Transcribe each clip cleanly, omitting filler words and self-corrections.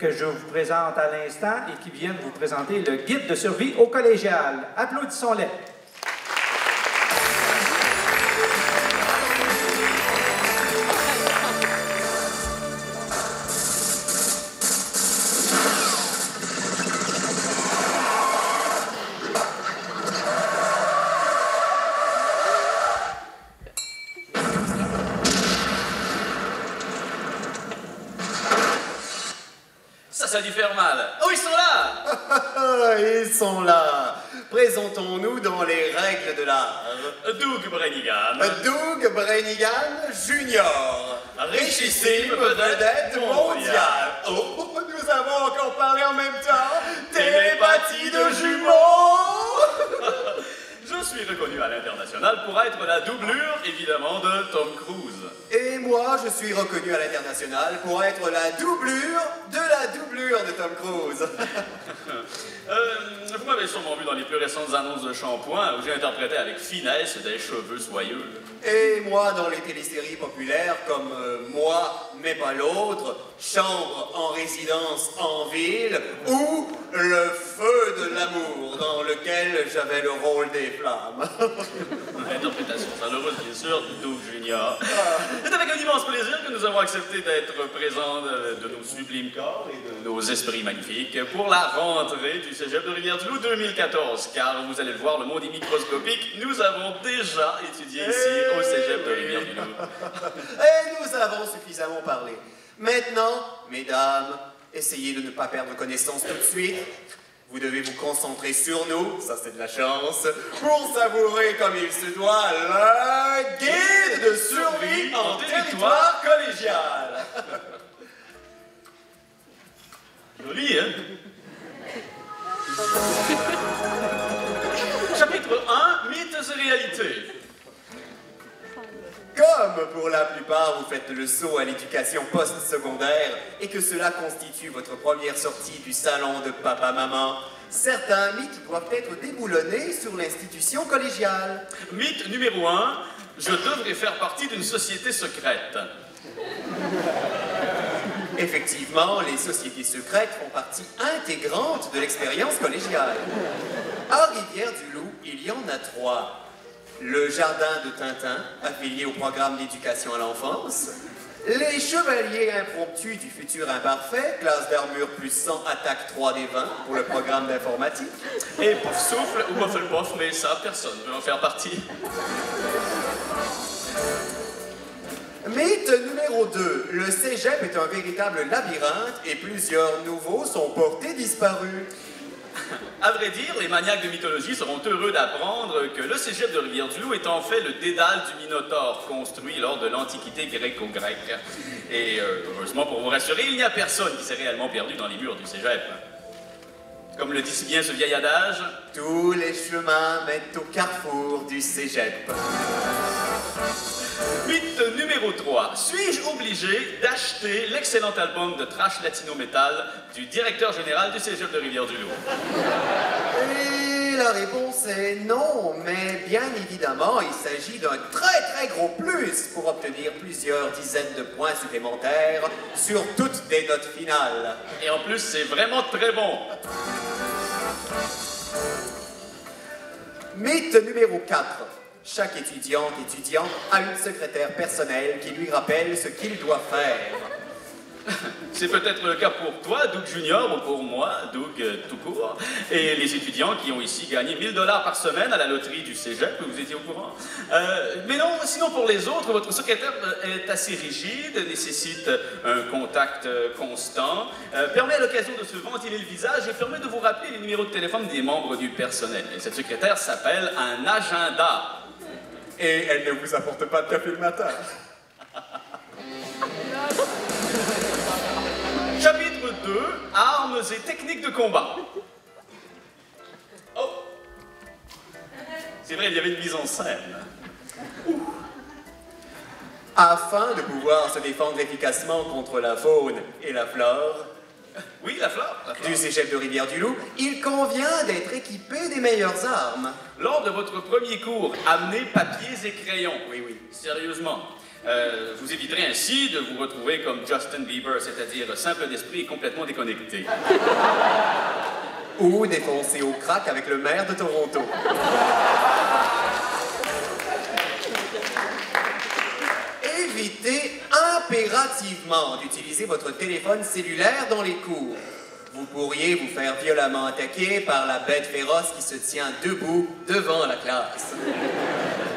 que je vous présente à l'instant et qui viennent vous présenter le guide de survie au collégial. Applaudissons-les. Ça a dû faire mal. Oh, ils sont là! Ils sont là. Présentons-nous dans les règles de l'art. Doug Brannigan. Doug Brannigan Junior. Richissime vedette mondiale. Oh, nous avons encore parlé en même temps. Télépathie de jumeaux. Je suis reconnu à l'international pour être la doublure, évidemment, de Tom Cruise. Et moi, je suis reconnu à l'international pour être la doublure de Tom Cruise. Vous m'avez sûrement vu dans les plus récentes annonces de shampoing où j'ai interprété avec finesse des cheveux soyeux. Et moi, dans les téléséries populaires comme Moi, mais pas l'autre, Chambre en résidence en ville ou Le feu de l'amour, dans lequel j'avais le rôle des flammes. Interprétation chaleureuse, bien sûr, de Doug Junior. C'est avec un immense plaisir que nous avons accepté d'être présents de nos sublimes corps et de nos esprits magnifiques pour la rentrée du Cégep de Rivière-du-Loup 2014. Car vous allez le voir, le monde est microscopique. Nous avons déjà étudié ici au Cégep de Rivière-du-Loup. Et nous avons suffisamment parlé. Maintenant, mesdames, essayez de ne pas perdre connaissance tout de suite. Vous devez vous concentrer sur nous, ça c'est de la chance, pour savourer comme il se doit le guide de survie en territoire collégial. Joli, hein? Chapitre 1, mythes et réalités. Comme pour la plupart, vous faites le saut à l'éducation post-secondaire et que cela constitue votre première sortie du salon de papa-maman, certains mythes doivent être déboulonnés sur l'institution collégiale. Mythe numéro 1, je devrais faire partie d'une société secrète. Effectivement, les sociétés secrètes font partie intégrante de l'expérience collégiale. À Rivière-du-Loup, il y en a 3. Le jardin de Tintin, affilié au programme d'éducation à l'enfance. Les chevaliers impromptus du futur imparfait, classe d'armure plus 100, attaque 3 des 20 pour le programme d'informatique. Et pouf souffle ou Pof, mais ça, personne ne veut en faire partie. Mythe numéro 2. Le cégep est un véritable labyrinthe et plusieurs nouveaux sont portés disparus. À vrai dire, les maniaques de mythologie seront heureux d'apprendre que le cégep de Rivière-du-Loup est en fait le dédale du Minotaure, construit lors de l'Antiquité gréco-grecque. Et heureusement pour vous rassurer, il n'y a personne qui s'est réellement perdu dans les murs du cégep. Comme le dit si bien ce vieil adage, tous les chemins mènent au carrefour du cégep. Mythe numéro 3. Suis-je obligé d'acheter l'excellent album de thrash latino-metal du directeur général du cégep de Rivière-du-Loup? Et la réponse est non, mais bien évidemment, il s'agit d'un très gros plus pour obtenir plusieurs dizaines de points supplémentaires sur toutes des notes finales. Et en plus, c'est vraiment très bon. Mythe numéro 4. Chaque étudiant a une secrétaire personnelle qui lui rappelle ce qu'il doit faire. C'est peut-être le cas pour toi, Doug Junior, ou pour moi, Doug tout court, et les étudiants qui ont ici gagné 1000 $ par semaine à la loterie du cégep, vous étiez au courant. Mais non, sinon pour les autres, votre secrétaire est assez rigide, nécessite un contact constant, permet à l'occasion de se ventiler le visage et permet de vous rappeler les numéros de téléphone des membres du personnel. Et cette secrétaire s'appelle un agenda. Et elle ne vous apporte pas de café le matin. Chapitre 2, armes et techniques de combat. Oh! C'est vrai, il y avait une mise en scène. Afin de pouvoir se défendre efficacement contre la faune et la flore, Oui, la flore. du cégep de Rivière-du-Loup, il convient d'être équipé des meilleures armes. Lors de votre premier cours, amenez papiers et crayons. Oui. Sérieusement. Vous éviterez ainsi de vous retrouver comme Justin Bieber, c'est-à-dire simple d'esprit et complètement déconnecté. Ou défoncé au crack avec le maire de Toronto. Évitez impérativement d'utiliser votre téléphone cellulaire dans les cours. Vous pourriez vous faire violemment attaquer par la bête féroce qui se tient debout devant la classe.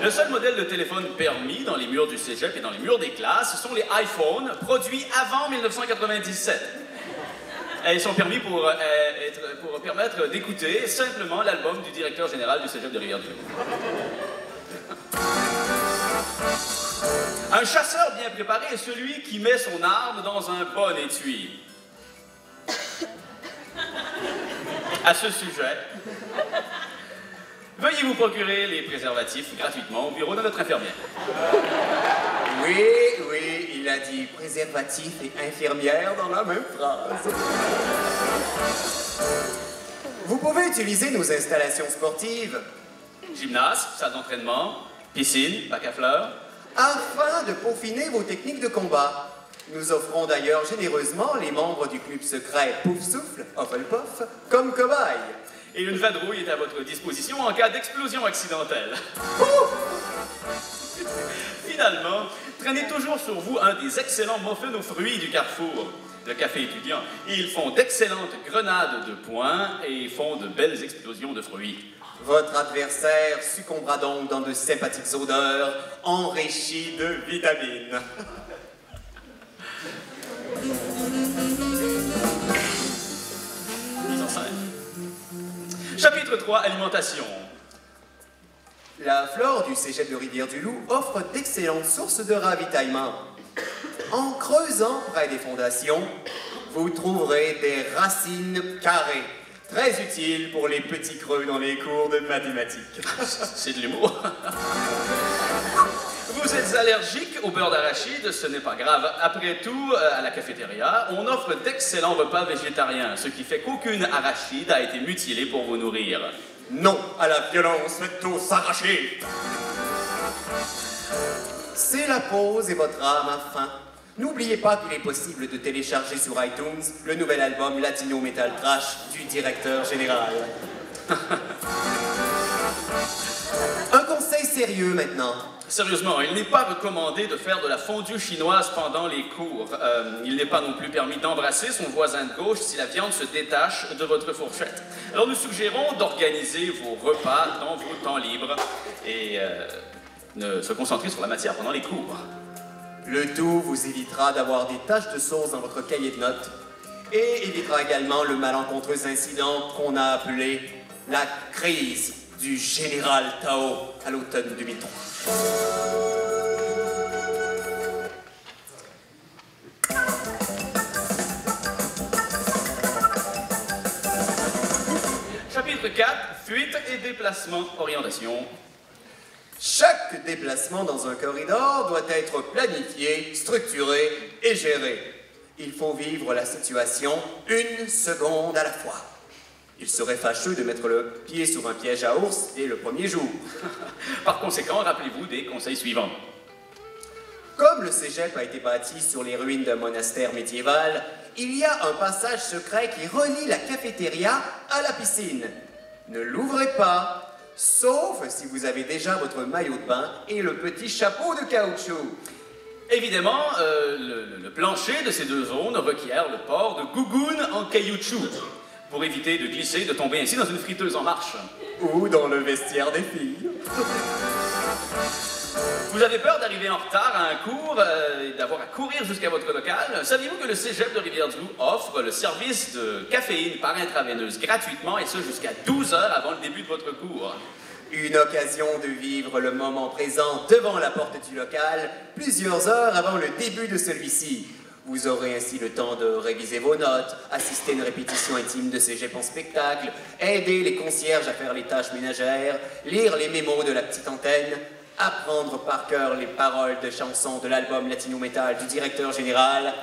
Le seul modèle de téléphone permis dans les murs du cégep et dans les murs des classes sont les iPhones produits avant 1997. Ils sont permis pour permettre d'écouter simplement l'album du directeur général du cégep de Rivière-du-Loup. Un chasseur bien préparé est celui qui met son arme dans un bon étui. À ce sujet, veuillez vous procurer les préservatifs gratuitement au bureau de notre infirmière. Oui, il a dit préservatif et infirmière dans la même phrase. Vous pouvez utiliser nos installations sportives Gymnase, salle d'entraînement, piscine, bac à fleurs. afin de peaufiner vos techniques de combat. Nous offrons d'ailleurs généreusement les membres du club secret Pouf Souffle, Hufflepuff, comme cobayes. Et une vadrouille est à votre disposition en cas d'explosion accidentelle. Finalement, traînez toujours sur vous un des excellents muffins aux fruits du Carrefour, le café étudiant. Ils font d'excellentes grenades de poing et font de belles explosions de fruits. Votre adversaire succombera donc dans de sympathiques odeurs enrichies de vitamines. Mise en scène. Chapitre 3, alimentation. La flore du cégep de Rivière-du-Loup offre d'excellentes sources de ravitaillement. En creusant près des fondations, vous trouverez des racines carrées, très utiles pour les petits creux dans les cours de mathématiques. C'est de l'humour. Vous êtes allergique au beurre d'arachide, ce n'est pas grave. Après tout, à la cafétéria, on offre d'excellents repas végétariens, ce qui fait qu'aucune arachide a été mutilée pour vous nourrir. Non à la violence, faites tous arracher. C'est la pause et votre âme a faim. N'oubliez pas qu'il est possible de télécharger sur iTunes le nouvel album Latino Metal Trash du directeur général. Un conseil sérieux maintenant. Sérieusement, il n'est pas recommandé de faire de la fondue chinoise pendant les cours. Il n'est pas non plus permis d'embrasser son voisin de gauche si la viande se détache de votre fourchette. Alors nous suggérons d'organiser vos repas dans vos temps libres et de se concentrer sur la matière pendant les cours. Le tout vous évitera d'avoir des taches de sauce dans votre cahier de notes et évitera également le malencontreux incident qu'on a appelé la crise du général Tao à l'automne 2003. Chapitre 4, fuite et déplacement, orientation. Chaque déplacement dans un corridor doit être planifié, structuré et géré. Il faut vivre la situation une seconde à la fois. Il serait fâcheux de mettre le pied sur un piège à ours dès le premier jour. Par conséquent, rappelez-vous des conseils suivants. Comme le cégep a été bâti sur les ruines d'un monastère médiéval, il y a un passage secret qui relie la cafétéria à la piscine. Ne l'ouvrez pas, sauf si vous avez déjà votre maillot de bain et le petit chapeau de caoutchouc. Évidemment, le plancher de ces deux zones requiert le port de gougounes en caoutchouc pour éviter de glisser, de tomber ainsi dans une friteuse en marche. Ou dans le vestiaire des filles. Vous avez peur d'arriver en retard à un cours et d'avoir à courir jusqu'à votre local? Saviez-vous que le cégep de Rivière-du-Loup offre le service de caféine par intraveineuse gratuitement et ce jusqu'à 12 heures avant le début de votre cours? Une occasion de vivre le moment présent devant la porte du local, plusieurs heures avant le début de celui-ci. Vous aurez ainsi le temps de réviser vos notes, assister à une répétition intime de cégep en spectacle, aider les concierges à faire les tâches ménagères, lire les mémos de la petite antenne, apprendre par cœur les paroles de chansons de l'album Latino Metal du directeur général.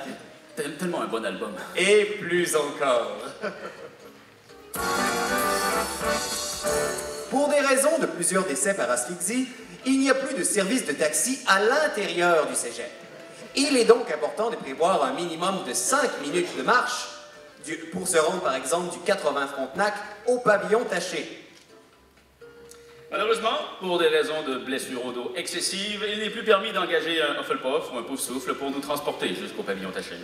Tellement un bon album. Et plus encore. Pour des raisons de plusieurs décès par asphyxie, il n'y a plus de service de taxi à l'intérieur du cégep. Il est donc important de prévoir un minimum de 5 minutes de marche pour se rendre, par exemple, du 80 Frontenac au pavillon Taché. Malheureusement, pour des raisons de blessure au dos excessive, il n'est plus permis d'engager un Hufflepuff ou un Poufsouffle pour nous transporter jusqu'au pavillon Taché.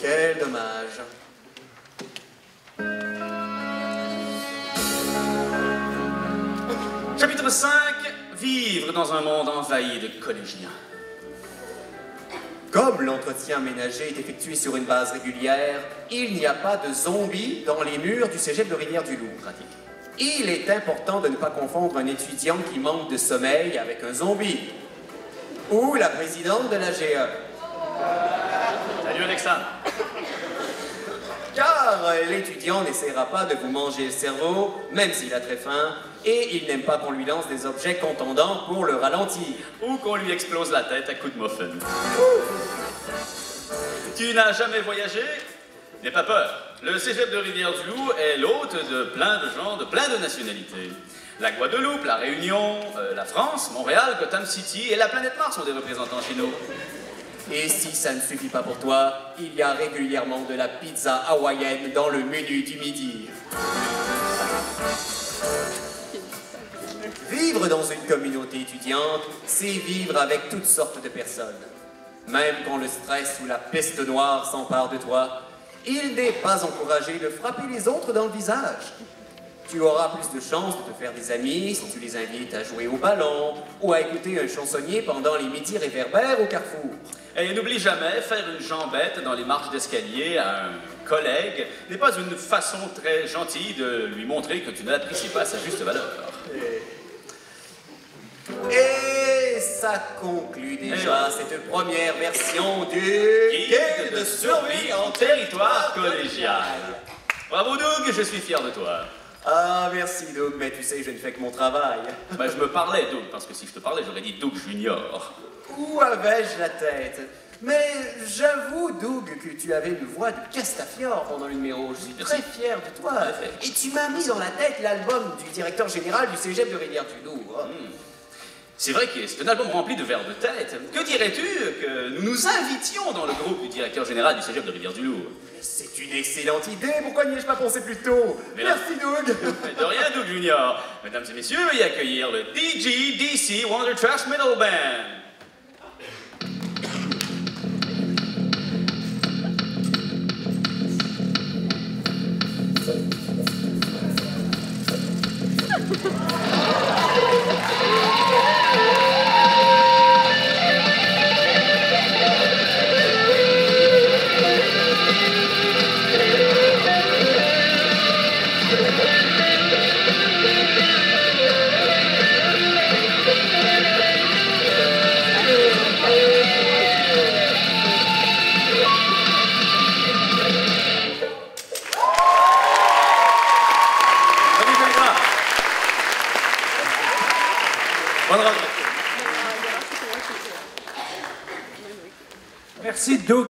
Quel dommage. Chapitre 5. Vivre dans un monde envahi de collégiens. Comme l'entretien ménager est effectué sur une base régulière, il n'y a pas de zombies dans les murs du cégep de Rivière-du-Loup. Pratique. Il est important de ne pas confondre un étudiant qui manque de sommeil avec un zombie. Ou la présidente de la GE. Salut Alexandre. Car l'étudiant n'essaiera pas de vous manger le cerveau, même s'il a très faim, et il n'aime pas qu'on lui lance des objets contondants pour le ralentir. Ou qu'on lui explose la tête à coups de muffin. Tu n'as jamais voyagé? N'aie pas peur. Le cégep de Rivière-du-Loup est l'hôte de plein de gens, de plein de nationalités. La Guadeloupe, la Réunion, la France, Montréal, Gotham City et la planète Mars sont des représentants chez nous. Et si ça ne suffit pas pour toi, il y a régulièrement de la pizza hawaïenne dans le menu du midi. Vivre dans une communauté étudiante, c'est vivre avec toutes sortes de personnes. Même quand le stress ou la peste noire s'empare de toi, il n'est pas encouragé de frapper les autres dans le visage. Tu auras plus de chances de te faire des amis si tu les invites à jouer au ballon ou à écouter un chansonnier pendant les midis réverbères au carrefour. Et n'oublie jamais, faire une jambette dans les marches d'escalier à un collègue n'est pas une façon très gentille de lui montrer que tu ne l'apprécies pas à sa juste valeur. Et ça conclut déjà cette première version du Guide de survie en territoire collégial. Bravo Doug, je suis fier de toi. Ah, merci Doug, mais tu sais, je ne fais que mon travail. Ben, je me parlais Doug, parce que si je te parlais, j'aurais dit Doug Junior. Où avais-je la tête? Mais j'avoue, Doug, que tu avais une voix de Castafiore pendant le numéro. Je suis très fier de toi. Et tu m'as mis dans la tête l'album du directeur général du cégep de Rivière-du-Loup. C'est vrai que c'est un album rempli de vers de tête. Que dirais-tu que nous nous invitions dans le groupe du directeur général du cégep de Rivière-du-Loup? C'est une excellente idée, pourquoi n'y ai-je pas pensé plus tôt? Merci Doug. De rien Doug Junior. Mesdames et messieurs, veuillez accueillir le DGDC Wonder Trash Metal Band. Merci, Doug.